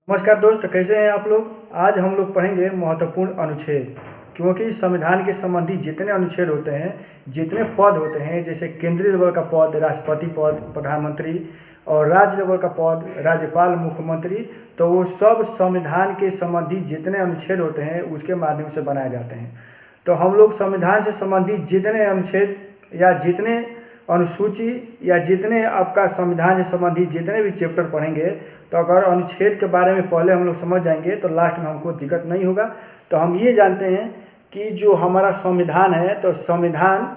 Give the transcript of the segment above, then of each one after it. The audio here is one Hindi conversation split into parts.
नमस्कार दोस्त, कैसे हैं आप लोग। आज हम लोग पढ़ेंगे महत्वपूर्ण अनुच्छेद, क्योंकि संविधान के संबंधी जितने अनुच्छेद होते हैं, जितने पद होते हैं, जैसे केंद्रीय लेवल का पद राष्ट्रपति पद, प्रधानमंत्री, और राज्य लेवल का पद राज्यपाल, मुख्यमंत्री, तो वो सब संविधान के संबंधी जितने अनुच्छेद होते हैं उसके माध्यम से बनाए जाते हैं। तो हम लोग संविधान से संबंधित जितने अनुच्छेद या जितने अनुसूची या जितने आपका संविधान से संबंधित जितने भी चैप्टर पढ़ेंगे, तो अगर अनुच्छेद के बारे में पहले हम लोग समझ जाएंगे तो लास्ट में हमको दिक्कत नहीं होगा। तो हम ये जानते हैं कि जो हमारा संविधान है, तो संविधान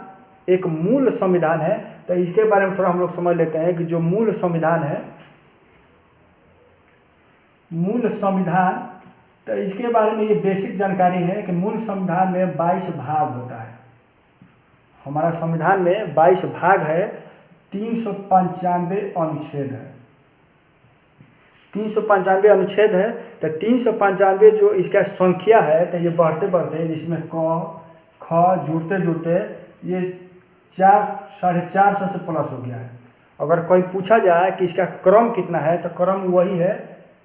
एक मूल संविधान है। तो इसके बारे में थोड़ा हम लोग समझ लेते हैं कि जो मूल संविधान है, मूल संविधान, तो इसके बारे में ये बेसिक जानकारी है कि मूल संविधान में 22 भाग होता है। हमारा संविधान में 22 भाग है, 395 अनुच्छेद है, 395 अनुच्छेद है। तो 395 जो इसका संख्या है, तो ये बढ़ते बढ़ते जिसमें क ख जुड़ते जुड़ते ये 400-450 से प्लस हो गया है। अगर कोई पूछा जाए कि इसका क्रम कितना है, तो क्रम वही है,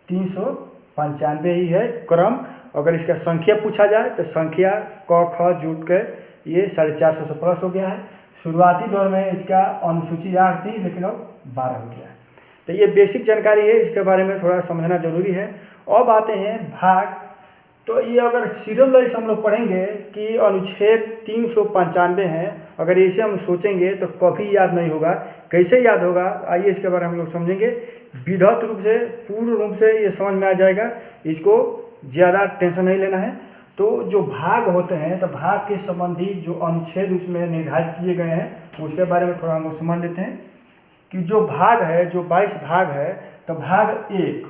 395 ही है क्रम। अगर इसका संख्या पूछा जाए तो संख्या क ख जुड़ के ये 450 से प्लस हो गया है। शुरुआती दौर में इसका अनुसूची 8 थी, लेकिन अब 12 हो गया है। तो ये बेसिक जानकारी है, इसके बारे में थोड़ा समझना जरूरी है। अब आते हैं भाग। तो ये अगर सीरियल वाइज हम लोग पढ़ेंगे कि अनुच्छेद 395 हैं, अगर इसे हम सोचेंगे तो कभी याद नहीं होगा। कैसे याद होगा, आइए इसके बारे में हम लोग समझेंगे। विधिवत रूप से, पूर्ण रूप से ये समझ में आ जाएगा, इसको ज़्यादा टेंशन नहीं लेना है। तो जो भाग होते हैं, तो भाग के संबंधी जो अनुच्छेद उसमें निर्धारित किए गए हैं, उसके बारे में थोड़ा हम लोग समझ लेते हैं कि जो भाग है, जो 22 भाग है, तो भाग एक,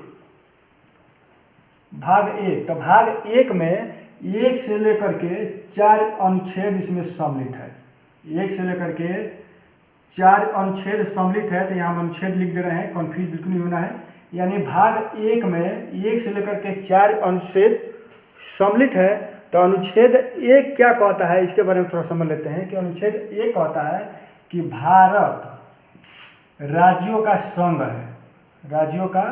तो भाग एक में 1 से लेकर के 4 अनुच्छेद इसमें सम्मिलित है। 1 से लेकर के 4 अनुच्छेद सम्मिलित है। तो यहाँ हम अनुच्छेद लिख दे रहे हैं, कन्फ्यूज बिल्कुल नहीं होना है। यानी भाग एक में 1 से लेकर के 4 अनुच्छेद सम्मिलित है। तो अनुच्छेद एक क्या कहता है, इसके बारे में थोड़ा समझ लेते हैं कि अनुच्छेद एक कहता है कि भारत राज्यों का संघ है, राज्यों का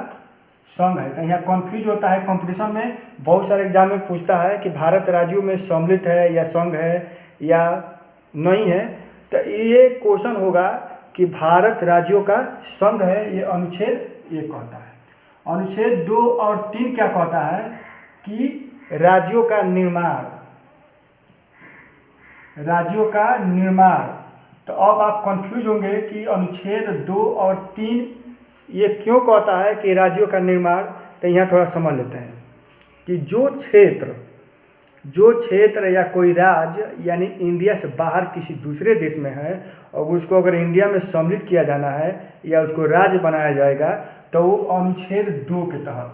संघ है। तो यहाँ कन्फ्यूज होता है, कंपटीशन में बहुत सारे एग्जाम में पूछता है कि भारत राज्यों में सम्मिलित है या संघ है या नहीं है। तो ये क्वेश्चन होगा कि भारत राज्यों का संघ है, ये अनुच्छेद एक कहता है। अनुच्छेद 2 और 3 क्या कहता है कि राज्यों का निर्माण, राज्यों का निर्माण। तो अब आप कंफ्यूज होंगे कि अनुच्छेद 2 और 3 ये क्यों कहता है कि राज्यों का निर्माण। तो यहाँ थोड़ा समझ लेते हैं कि जो क्षेत्र या कोई राज्य यानी इंडिया से बाहर किसी दूसरे देश में है और उसको अगर इंडिया में सम्मिलित किया जाना है या उसको राज्य बनाया जाएगा, तो वो अनुच्छेद 2 के तहत,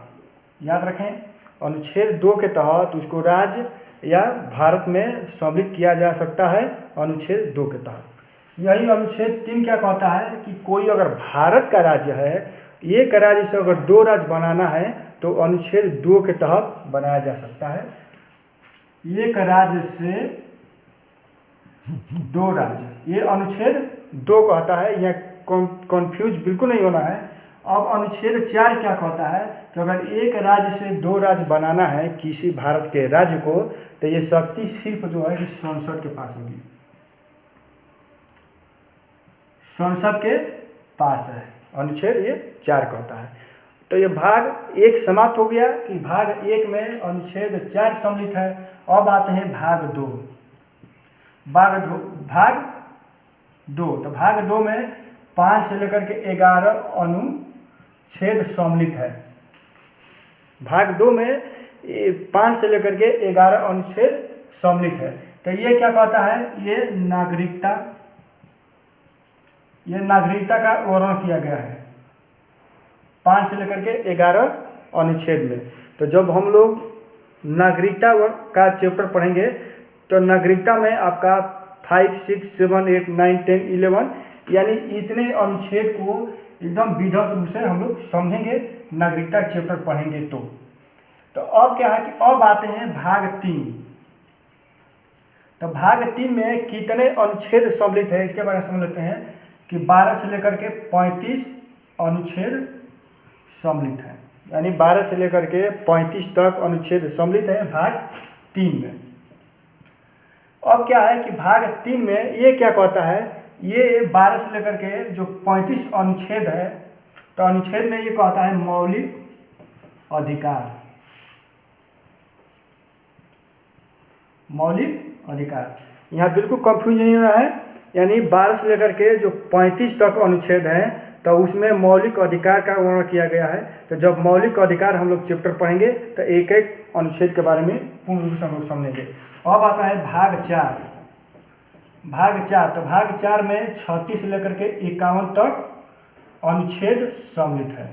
याद रखें, अनुच्छेद 2 के तहत उसको राज्य या भारत में सम्मिलित किया जा सकता है, अनुच्छेद 2 के तहत। यही अनुच्छेद 3 क्या कहता है कि कोई अगर भारत का राज्य है, एक राज्य से अगर 2 राज्य बनाना है, तो अनुच्छेद 2 के तहत बनाया जा सकता है। एक राज्य से 2 राज्य, ये अनुच्छेद 2 कहता है। यह कंफ्यूज बिल्कुल नहीं होना है। अब अनुच्छेद 4 क्या कहता है कि अगर एक राज्य से 2 राज्य बनाना है किसी भारत के राज्य को, तो ये शक्ति सिर्फ जो है संसद के पास होगी, संसद के पास है। अनुच्छेद ये 4 कहता है। तो ये भाग 1 समाप्त हो गया कि भाग 1 में अनुच्छेद 4 सम्मिलित है। अब आते हैं भाग 2। तो भाग 2 में 5 से लेकर के 11 अनुच्छेद सम्मिलित है। भाग 2 में 5 से लेकर के 11 अनुच्छेद सम्मिलित है। तो ये क्या कहता है, ये नागरिकता का वर्णन किया गया है 5 से लेकर के 11 अनुच्छेद में। तो जब हम लोग नागरिकता का चैप्टर पढ़ेंगे, तो नागरिकता में आपका 5, 6, 7, 8, 9, 10, 11 यानी इतने अनुच्छेद को एकदम विधिवत रूप से हम लोग समझेंगे, नागरिकता चैप्टर पढ़ेंगे तो अब क्या है कि अब आते हैं भाग 3। तो भाग 3 में कितने अनुच्छेद सम्मिलित है, इसके बारे में समझ लेते हैं कि 12 से लेकर के 35 अनुच्छेद सम्मिलित है। यानी 12 से लेकर के 35 तक अनुच्छेद सम्मिलित है भाग 3 में। अब क्या है कि भाग 3 में ये क्या कहता है, ये 12 से लेकर के जो 35 अनुच्छेद है, तो अनुच्छेद में ये कहता है मौलिक अधिकार। मौलिक अधिकार यहाँ बिल्कुल कंफ्यूज नहीं होना है, यानी 12 से लेकर के जो 35 तक अनुच्छेद हैं तो उसमें मौलिक अधिकार का वर्णन किया गया है। तो जब मौलिक अधिकार हम लोग चैप्टर पढ़ेंगे तो एक एक अनुच्छेद के बारे में पूर्ण रूप से हम लोग समझेंगे। अब आता है भाग 4। भाग 4, तो भाग 4 में 36 से लेकर के 51 तक अनुच्छेद सम्मिलित है।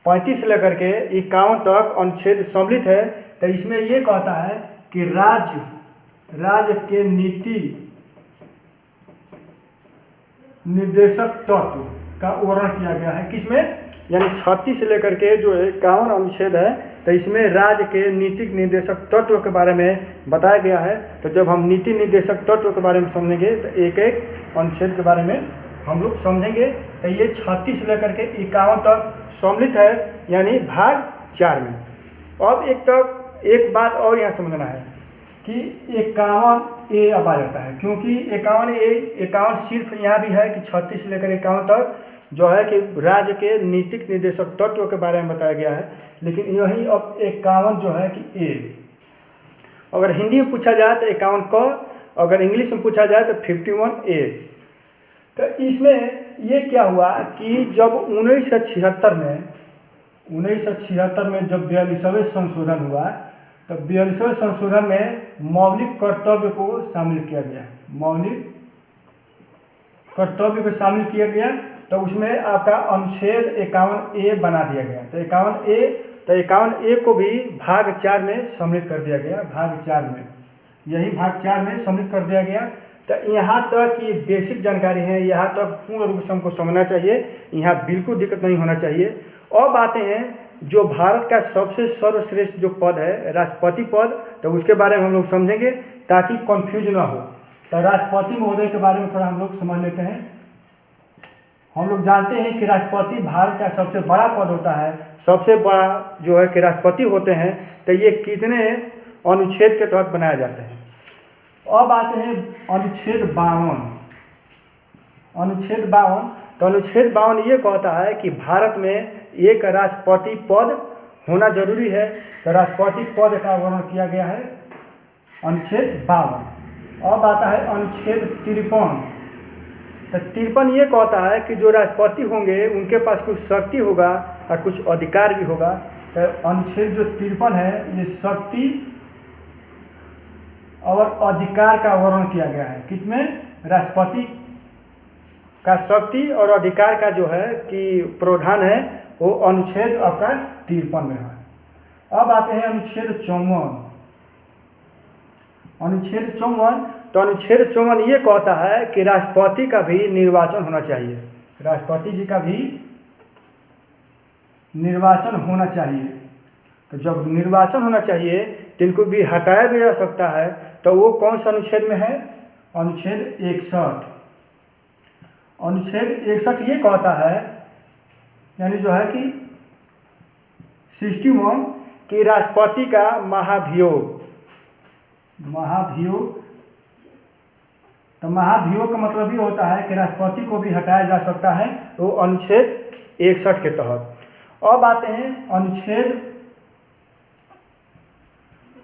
35 से लेकर के 51 तक अनुच्छेद सम्मिलित है। तो इसमें ये कहता है कि राज्य के नीति निर्देशक तत्व का वर्णन किया गया है। किसमें, यानी 36 से लेकर के जो 51 अनुच्छेद है, तो इसमें राज्य के नीतिक निर्देशक तत्व के बारे में बताया गया है। तो जब हम नीति निर्देशक तत्व के बारे में समझेंगे तो एक एक अनुच्छेद के बारे में हम लोग समझेंगे। तो ये 36 से लेकर के 51 तक सम्मिलित है, यानी भाग 4 में। अब एक बात और यहाँ समझना है कि 51A अब आ जाता है, क्योंकि 51 सिर्फ यहाँ भी है कि 36 से लेकर 51 तक जो है कि राज्य के नीतिक निर्देशक तत्व के बारे में बताया गया है। लेकिन यही अब 51 जो है कि A, अगर हिंदी में पूछा जाए तो 51 क, अगर इंग्लिश में पूछा जाए तो 51A। तो इसमें ये क्या हुआ कि जब 1976 में जब 42वें संशोधन हुआ, तो 42वें संशोधन में मौलिक कर्तव्य को शामिल किया गया। मौलिक कर्तव्य को शामिल किया गया, तो उसमें आपका अनुच्छेद 51A बना दिया गया। तो 51A को भी भाग 4 में सम्मिलित कर दिया गया। भाग 4 में, यही भाग 4 में सम्मिलित कर दिया गया। तो यहाँ तक ये बेसिक जानकारी है, यहाँ तक पूर्ण रूप से हमको समझना चाहिए, यहाँ बिल्कुल दिक्कत नहीं होना चाहिए। अब आते हैं जो भारत का सबसे सर्वश्रेष्ठ जो पद है राष्ट्रपति पद, तो उसके बारे में हम लोग समझेंगे ताकि कंफ्यूज ना हो। तो राष्ट्रपति महोदय के बारे में थोड़ा हम लोग समझ लेते हैं। हम लोग जानते हैं कि राष्ट्रपति भारत का सबसे बड़ा पद होता है। सबसे बड़ा जो है कि राष्ट्रपति होते हैं, तो ये कितने अनुच्छेद के तहत बनाए जाते हैं। अब आते हैं अनुच्छेद 52। अनुच्छेद 52, तो अनुच्छेद 52 ये कहता है कि भारत में एक राष्ट्रपति पद होना जरूरी है। तो राष्ट्रपति पद का वर्णन किया गया है अनुच्छेद 52। अब आता है अनुच्छेद 53। तो 53 ये कहता है कि जो राष्ट्रपति होंगे उनके पास कुछ शक्ति होगा और कुछ अधिकार भी होगा। तो अनुच्छेद जो 53 है, ये शक्ति और अधिकार का वर्णन किया गया है। किसमें, राष्ट्रपति का शक्ति और अधिकार का जो है कि प्रावधान है वो अनुच्छेद आपका 53 में है। अब आते हैं अनुच्छेद 54। अनुच्छेद 54, तो अनुच्छेद 54 ये कहता है कि राष्ट्रपति का भी निर्वाचन होना चाहिए। राष्ट्रपति जी का भी निर्वाचन होना चाहिए। तो जब निर्वाचन होना चाहिए तो इनको भी हटाया भी जा सकता है। तो वो कौन सा अनुच्छेद में है, अनुच्छेद 61। अनुच्छेद 61 ये कहता है, यानी जो है कि 61 कि राष्ट्रपति का महाभियोग। तो महाभियोग का मतलब ये होता है कि राष्ट्रपति को भी हटाया जा सकता है, वो अनुच्छेद 61 के तहत। अब आते हैं अनुच्छेद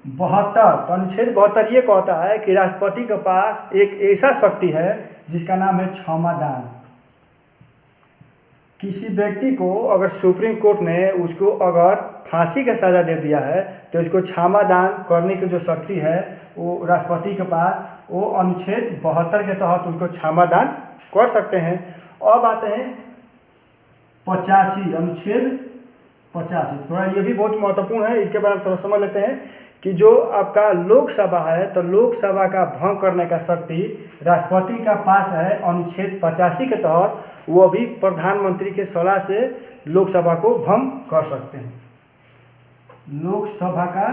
72। तो अनुच्छेद 72 ये कहता है कि राष्ट्रपति के पास एक ऐसा शक्ति है जिसका नाम है क्षमादान। किसी व्यक्ति को अगर सुप्रीम कोर्ट ने उसको अगर फांसी का सजा दे दिया है तो इसको क्षमादान करने की जो शक्ति है वो राष्ट्रपति के पास, वो अनुच्छेद 72 के तहत उसको क्षमादान कर सकते हैं। अब आते हैं 85, अनुच्छेद 85। थोड़ा ये भी बहुत महत्वपूर्ण है, इसके बारे में थोड़ा समझ लेते हैं कि जो आपका लोकसभा है, तो लोकसभा का भंग करने का शक्ति राष्ट्रपति का पास है अनुच्छेद 85 के तहत। वो भी प्रधानमंत्री के सलाह से लोकसभा को भंग कर सकते हैं। लोकसभा का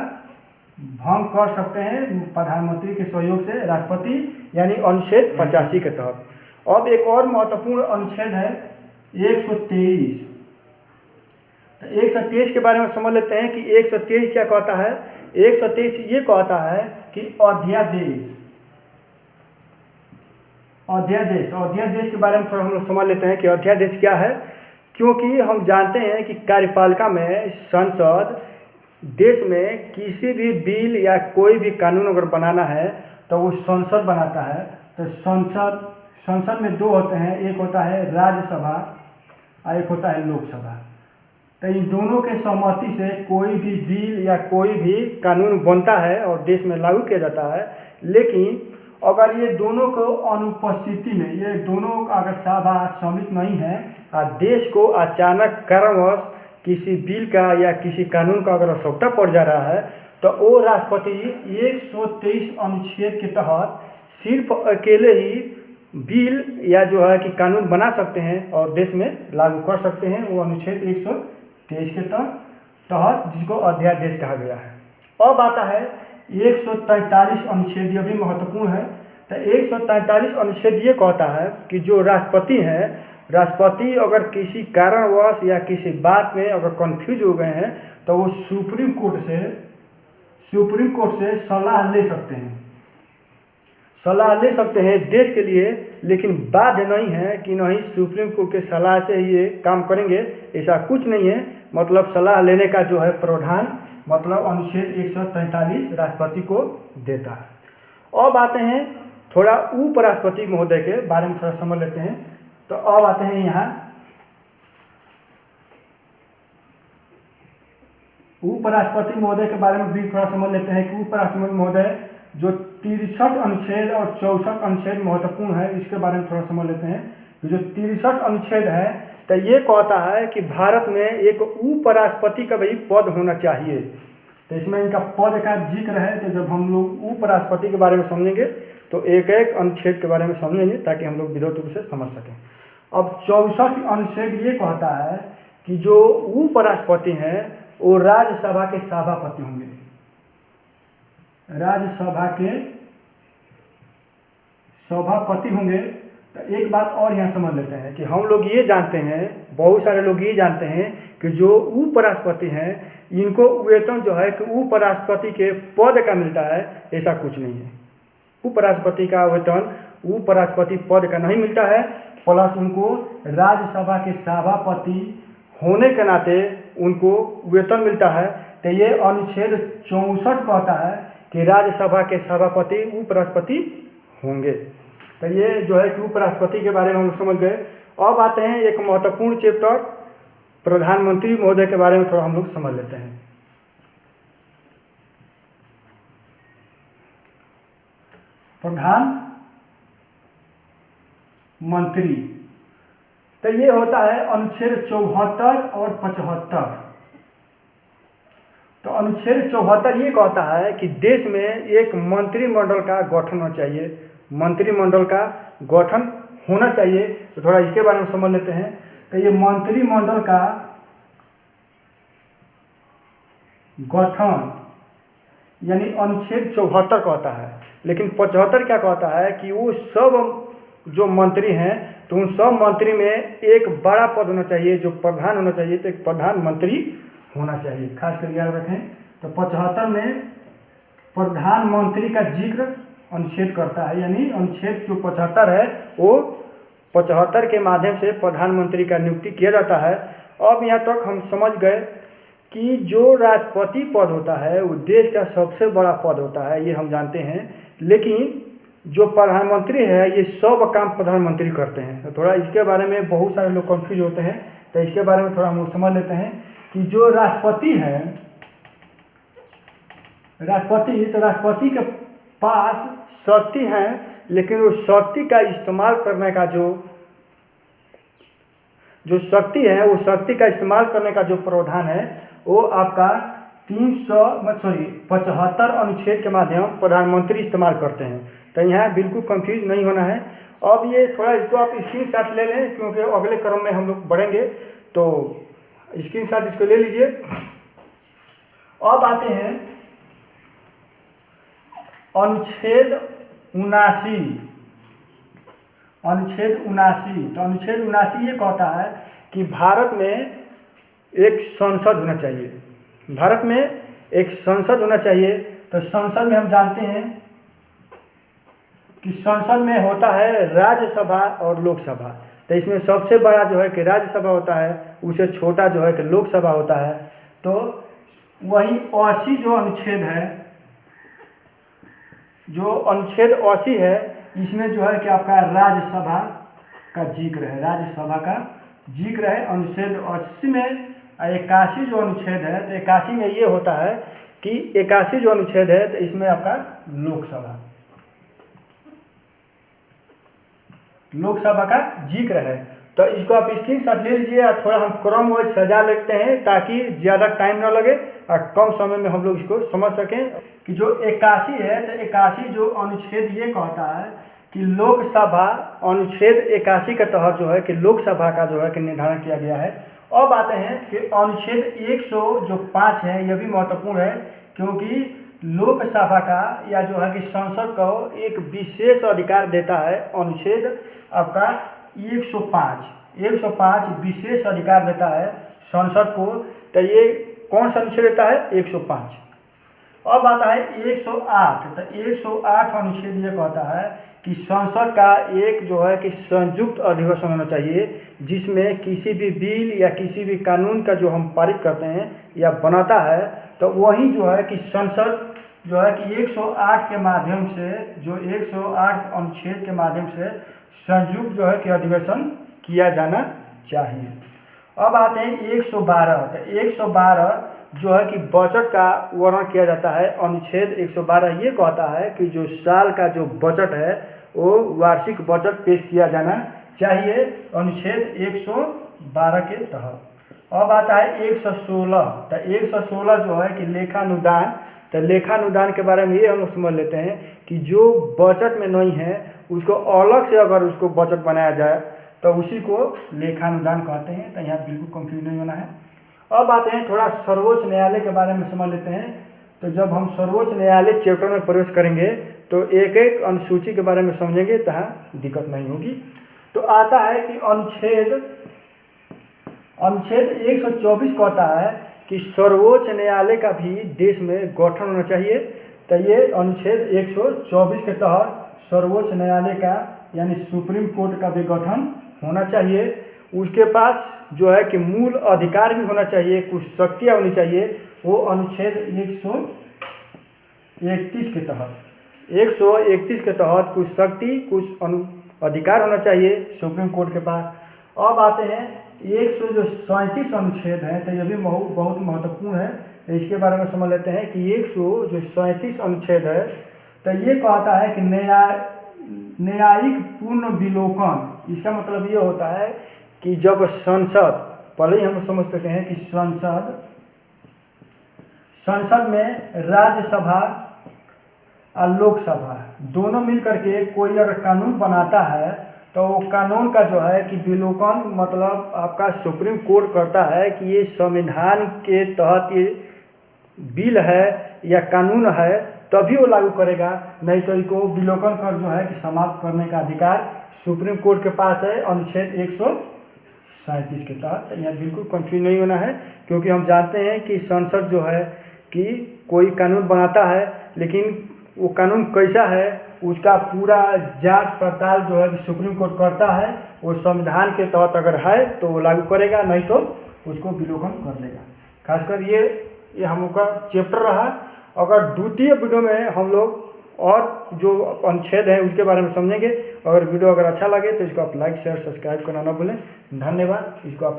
भंग कर सकते हैं प्रधानमंत्री के सहयोग से राष्ट्रपति, यानी अनुच्छेद 85 के तहत। अब एक और महत्वपूर्ण अनुच्छेद है 123। तो 123 के बारे में समझ लेते हैं कि 123 क्या कहता है। 123 ये कहता है कि अध्यादेश। अध्यादेश, तो अध्यादेश के बारे में थोड़ा हम लोग समझ लेते हैं कि अध्यादेश क्या है। क्योंकि हम जानते हैं कि कार्यपालिका में संसद देश में किसी भी बिल या कोई भी कानून अगर बनाना है तो वो संसद बनाता है। तो संसद में दो होते हैं, एक होता है राज्यसभा और एक होता है लोकसभा। तो इन दोनों के सहमति से कोई भी बिल या कोई भी कानून बनता है और देश में लागू किया जाता है। लेकिन अगर ये दोनों को अनुपस्थिति में, ये दोनों अगर सभा सम्मिलित नहीं है और देश को अचानक कारणवश किसी बिल का या किसी कानून का अगर आवश्यकता पड़ जा रहा है तो वो राष्ट्रपति 123 अनुच्छेद के तहत सिर्फ अकेले ही बिल या जो है कि कानून बना सकते हैं और देश में लागू कर सकते हैं। वो अनुच्छेद 123 के तहत जिसको अध्यादेश कहा गया है। अब आता है 143 अनुच्छेद, यह भी महत्वपूर्ण है। तो 143 अनुच्छेद ये कहता है कि जो राष्ट्रपति हैं, राष्ट्रपति अगर किसी कारणवश या किसी बात में अगर कंफ्यूज हो गए हैं तो वो सुप्रीम कोर्ट से सलाह ले सकते हैं। सलाह ले सकते हैं देश के लिए, लेकिन बाध्य नहीं है कि नहीं सुप्रीम कोर्ट के सलाह से ही ये काम करेंगे, ऐसा कुछ नहीं है। मतलब सलाह लेने का जो है प्रावधान मतलब अनुच्छेद 143 राष्ट्रपति को देता है। अब आते हैं थोड़ा उपराष्ट्रपति महोदय के बारे में थोड़ा समझ लेते हैं। तो अब आते हैं यहाँ उपराष्ट्रपति महोदय के बारे में भी थोड़ा समझ लेते हैं कि उपराष्ट्रपति महोदय जो 63 अनुच्छेद और 64 अनुच्छेद महत्वपूर्ण है, इसके बारे में थोड़ा समझ लेते हैं। जो 63 अनुच्छेद है तो ये कहता है कि भारत में एक उपराष्ट्रपति का भी पद होना चाहिए। तो इसमें इनका पद का जिक्र है। तो जब हम लोग उपराष्ट्रपति के बारे में समझेंगे तो एक एक अनुच्छेद के बारे में समझेंगे ताकि हम लोग विधिवत रूप से समझ सकें। अब 64 अनुच्छेद ये कहता है कि जो उपराष्ट्रपति हैं वो राज्यसभा के सभापति होंगे। राज्यसभा के सभापति होंगे। तो एक बात और यहाँ समझ लेते हैं कि हम लोग ये जानते हैं, बहुत सारे लोग ये जानते हैं कि जो उपराष्ट्रपति हैं इनको वेतन जो है कि उपराष्ट्रपति के पद का मिलता है, ऐसा कुछ नहीं है। उपराष्ट्रपति का वेतन उपराष्ट्रपति पद का नहीं मिलता है, प्लस उनको राज्यसभा के सभापति होने के नाते उनको वेतन मिलता है। तो ये अनुच्छेद 64 कहता है कि राज्यसभा के सभापति उपराष्ट्रपति होंगे। तो ये जो है कि उपराष्ट्रपति के बारे में हम समझ गए। अब आते हैं एक महत्वपूर्ण चैप्टर प्रधानमंत्री महोदय के बारे में थोड़ा हम लोग समझ लेते हैं। प्रधानमंत्री तो ये होता है अनुच्छेद 74 और 75। तो अनुच्छेद 74 ये कहता है कि देश में एक मंत्रिमंडल का गठन होना चाहिए। मंत्रिमंडल का गठन होना चाहिए। तो थोड़ा इसके बारे में समझ लेते हैं। तो ये मंत्रिमंडल का गठन यानी अनुच्छेद 74 कहता है, लेकिन 75 क्या कहता है कि वो सब जो मंत्री हैं तो उन सब मंत्री में एक बड़ा पद होना चाहिए जो प्रधान होना चाहिए। तो एक प्रधानमंत्री होना चाहिए, खास कर याद रखें। तो 75 में प्रधानमंत्री का जिक्र अनुच्छेद करता है, यानी अनुच्छेद जो 75 है वो 75 के माध्यम से प्रधानमंत्री का नियुक्ति किया जाता है। अब यहाँ तक हम समझ गए कि जो राष्ट्रपति पद होता है वो देश का सबसे बड़ा पद होता है, ये हम जानते हैं। लेकिन जो प्रधानमंत्री है ये सब काम प्रधानमंत्री करते हैं। तो थोड़ा इसके बारे में बहुत सारे लोग कंफ्यूज होते हैं। तो इसके बारे में थोड़ा हम समझ लेते हैं कि जो राष्ट्रपति है, राष्ट्रपति के पास शक्ति है, लेकिन वो शक्ति का इस्तेमाल करने का जो शक्ति है वो शक्ति का इस्तेमाल करने का जो प्रावधान है वो आपका 75 अनुच्छेद के माध्यम प्रधानमंत्री इस्तेमाल करते हैं। तो यहाँ बिल्कुल कंफ्यूज नहीं होना है। अब ये थोड़ा इसको आप स्क्रीनशॉट ले लें क्योंकि अगले क्रम में हम लोग बढ़ेंगे। तो स्क्रीनशॉट इसको ले लीजिए। अब आते हैं अनुच्छेद 79। तो अनुच्छेद 79 ये कहता है कि भारत में एक संसद होना चाहिए। भारत में एक संसद होना चाहिए। तो संसद में हम जानते हैं कि संसद में होता है राज्यसभा और लोकसभा। तो इसमें सबसे बड़ा जो है कि राज्यसभा होता है, उससे छोटा जो है कि लोकसभा होता है। तो वही 80 जो अनुच्छेद है, जो अनुच्छेद 80 है, इसमें जो है कि आपका राज्यसभा का जिक्र है, राज्यसभा का जिक्र है। अनुच्छेद 80 में 81 जो अनुच्छेद है, तो 81 में ये होता है कि 81 जो अनुच्छेद है, तो इसमें आपका लोकसभा का जिक्र है। तो इसको आप स्क्रीनशॉट ले लीजिए और थोड़ा हम क्रम वाइज सजा लेते हैं ताकि ज़्यादा टाइम ना लगे और कम समय में हम लोग इसको समझ सकें कि जो 81 है, तो 81 जो अनुच्छेद ये कहता है कि लोकसभा, अनुच्छेद 81 के तहत जो है कि लोकसभा का जो है कि निर्धारण किया गया है। अब आते हैं कि अनुच्छेद 105 है, यह भी महत्वपूर्ण है क्योंकि लोकसभा का या जो है कि संसद को एक विशेष अधिकार देता है। अनुच्छेद आपका 105 विशेष अधिकार देता है संसद को। तो ये कौन सा अनुच्छेद देता है? 105। अब आता है 108। तो 108 अनुच्छेद ये कहता है कि संसद का एक जो है कि संयुक्त अधिवेशन होना चाहिए, जिसमें किसी भी बिल या किसी भी कानून का जो हम पारित करते हैं या बनाता है, तो वही जो है कि संसद जो है कि 108 के माध्यम से, जो 108 अनुच्छेद के माध्यम से संयुक्त जो है कि अधिवेशन किया जाना चाहिए। अब आते हैं 112। तो 112 जो है कि बजट का वर्णन किया जाता है। अनुच्छेद 112 ये कहता है कि जो साल का जो बजट है वो वार्षिक बजट पेश किया जाना चाहिए, अनुच्छेद 112 के तहत। अब आता है 116। तो 116 जो है कि लेखानुदान। तो लेखानुदान के बारे में ये हम लोग समझ लेते हैं कि जो बजट में नहीं है उसको अलग से अगर उसको बजट बनाया जाए तो उसी को लेखानुदान कहते हैं। तो यहाँ बिल्कुल कंफ्यूज नहीं होना है। अब आते हैं थोड़ा सर्वोच्च न्यायालय के बारे में समझ लेते हैं। तो जब हम सर्वोच्च न्यायालय चैप्टर में प्रवेश करेंगे तो एक एक अनुसूची के बारे में समझेंगे, तो दिक्कत नहीं होगी। तो आता है कि अनुच्छेद 124 कहता है कि सर्वोच्च न्यायालय का भी देश में गठन होना चाहिए। तो ये अनुच्छेद 124 के तहत सर्वोच्च न्यायालय का यानी सुप्रीम कोर्ट का भी गठन होना चाहिए। उसके पास जो है कि मूल अधिकार भी होना चाहिए, कुछ शक्तियाँ होनी चाहिए। वो अनुच्छेद 131 के तहत कुछ शक्ति, कुछ अधिकार होना चाहिए सुप्रीम कोर्ट के पास। अब आते हैं 137 अनुच्छेद हैं। तो ये भी बहुत महत्वपूर्ण है। तो इसके बारे में समझ लेते हैं कि 137 अनुच्छेद है। तो ये कहता है कि न्यायिक पूर्ण विलोकन। इसका मतलब ये होता है कि जब संसद, पहले ही हम समझ सकते हैं कि संसद में राज्यसभा और लोकसभा दोनों मिलकर के कोई अगर कानून बनाता है तो कानून का जो है कि विलोकन मतलब आपका सुप्रीम कोर्ट करता है कि ये संविधान के तहत ये बिल है या कानून है, तभी वो लागू करेगा, नहीं तो इसको विलोकन कर जो है कि समाप्त करने का अधिकार सुप्रीम कोर्ट के पास है, अनुच्छेद 137 के तहत। यहाँ बिल्कुल कंफ्यूज नहीं होना है क्योंकि हम जानते हैं कि संसद जो है कि कोई कानून बनाता है, लेकिन वो कानून कैसा है उसका पूरा जांच पड़ताल जो है कि सुप्रीम कोर्ट करता है। वो संविधान के तहत अगर है तो वो लागू करेगा, नहीं तो उसको विलोकन कर देगा। खासकर ये हम लोग का चैप्टर रहा। अगर द्वितीय वीडियो में हम लोग और जो अनुच्छेद है उसके बारे में समझेंगे। अगर वीडियो अगर अच्छा लगे तो इसको आप लाइक शेयर सब्सक्राइब करना ना भूलें। धन्यवाद। इसको आप